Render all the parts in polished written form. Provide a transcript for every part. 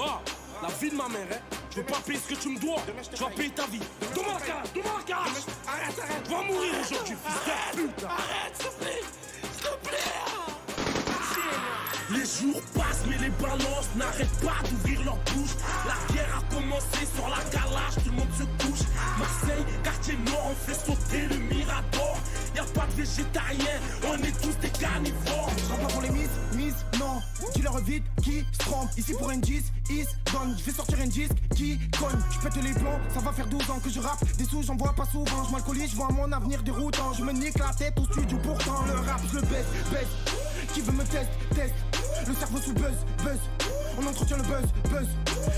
Oh, la vie de ma mère, hein. Je veux pas payer ce que tu me dois. Tu vas payer ta vie. Donne-moi la carache, donne-moi la carache. Arrête. Tu vas mourir aujourd'hui, fils de pute. Arrête, s'il te plaît. S'il te plaît. Les jours passent mais les balances n'arrêtent pas d'ouvrir leur bouche. La guerre a commencé sur la calage, tout le monde se couche. Marseille, quartier nord, on fait sauter le Mirador. Y'a pas de végétariens, on est tous des carnivores. Je rentre pas pour les mises, non. Dis-leur vite qui se trompe. Ici pour un 10, is done. Je vais sortir un disque qui cogne. Je pète les plombs, ça va faire 12 ans que je rappe. Des sous, j'en vois pas souvent. Je m'alcoolise, je vois mon avenir déroutant. Je me nique la tête au studio, pourtant le rap, je le baisse. Qui veut me test. Le cerveau sous buzz. On entretient le buzz.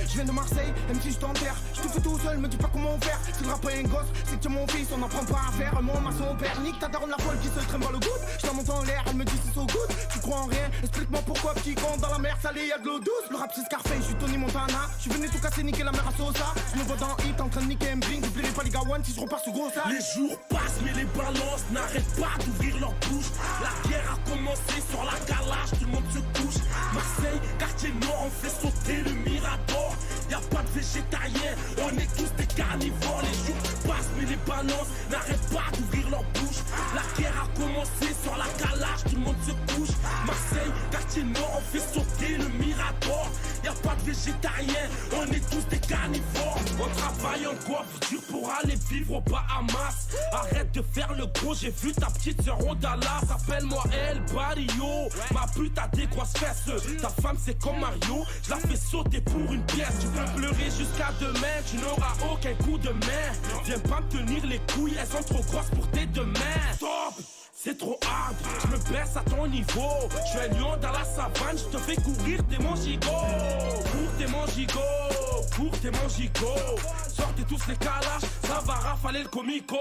Je viens de Marseille, même si je t'enterre. Je te fais tout seul, me dis pas comment faire. Si le rap est un gosse, c'est que tu es mon fils, on n'apprend pas à faire. Mon maçon père, nique ta daronne la folle qui se traîne dans le goutte. Je la monte en l'air, elle me dit c'est so good. Tu crois en rien, explique-moi pourquoi petit con dans la mer salée y'a de l'eau douce. Le rap c'est Scarface, je suis Tony Montana. Je suis venu tout casser, niquer la mer à Sosa. Je me vois dans Hit en train de niquer un bling. J'oublierai pas les gars one si je repars sur gros ça. Les jours passent mais les balances n'arrêtent pas d'ouvrir leur bouche. La guerre a commencé sur la calage, tout le monde se couche. Marseille, quartier nord, on fait sauter le Mirador. Y'a pas de végétariens, on est tous des carnivores. Les jours passent mais les balances n'arrêtent pas d'ouvrir leur bouche. La guerre a commencé sur la calage, tout le monde se couche. Marseille, quartier nord, on fait sauter le Mirador. Y'a pas de végétariens, on est tous des carnivores. On travaille en coiffure pour aller vivre aux Bahamas. Arrête de faire le gros, j'ai vu ta petite sœur au Dallas. Appelle-moi El Barrio, ma pute a des grosses fesses. Ta femme c'est comme Mario, je la fais sauter pour une pièce. Tu peux pleurer jusqu'à demain, tu n'auras aucun coup de main. Viens pas me tenir les couilles, elles sont trop grosses pour tes deux mains. Stop! C'est trop hard, je me baisse à ton niveau. Je suis un lion dans la savane, je te fais courir, t'es mon gigot. Cours, t'es mon gigot. Sortez tous les calages, ça va rafaler le comico.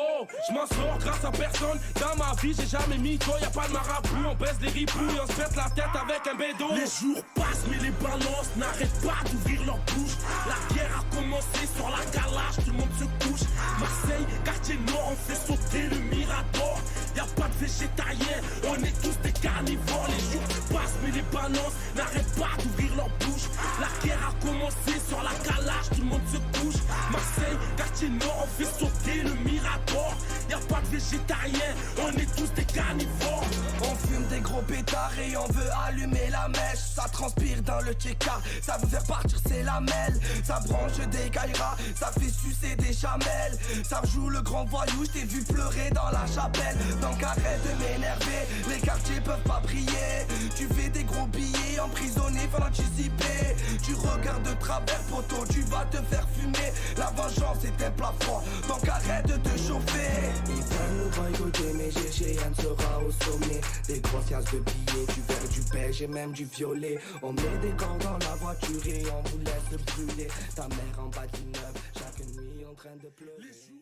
Je m'en sors grâce à personne, dans ma vie j'ai jamais mytho. Y'a pas de marabout, on baisse les ripouilles, on se pète la tête avec un bédo. Les jours passent mais les balances n'arrêtent pas d'ouvrir leur bouche. La guerre a commencé sur la calage, tout le monde se couche. Marseille, quartier nord, on fait sauter le Mirador. Y'a pas de végétariens, on est tous des carnivores. Les jours passent mais les balances n'arrêtent pas d'ouvrir leur bouche. La guerre a commencé sur la calage, tout le monde se couche. Marseille, quartier nord, on fait sauter le Mirador. Y'a pas de végétariens, on est tous des carnivores. On fume des gros pétards et on veut allumer la mèche. Ça transpire dans le tchéka, ça veut faire partir ses lamelles. Ça branche des gaïras, ça fait sucer des chamelles. Ça joue le grand voyou, je t'ai vu pleurer dans la chapelle. Donc arrête de m'énerver, les quartiers peuvent pas briller. Tu fais des gros billets, emprisonné, faut l'anticiper. Tu regardes de travers, poteau, tu vas te faire fumer. La vengeance est un plat froid, donc arrête de te chauffer. Ils veulent nous boycotter, mais GGN sera au sommet. Des grosses pièces de billets, du vert, du beige et même du violet. On met des corps dans la voiture et on vous laisse brûler. Ta mère en bas d'immeuble, chaque nuit en train de pleurer.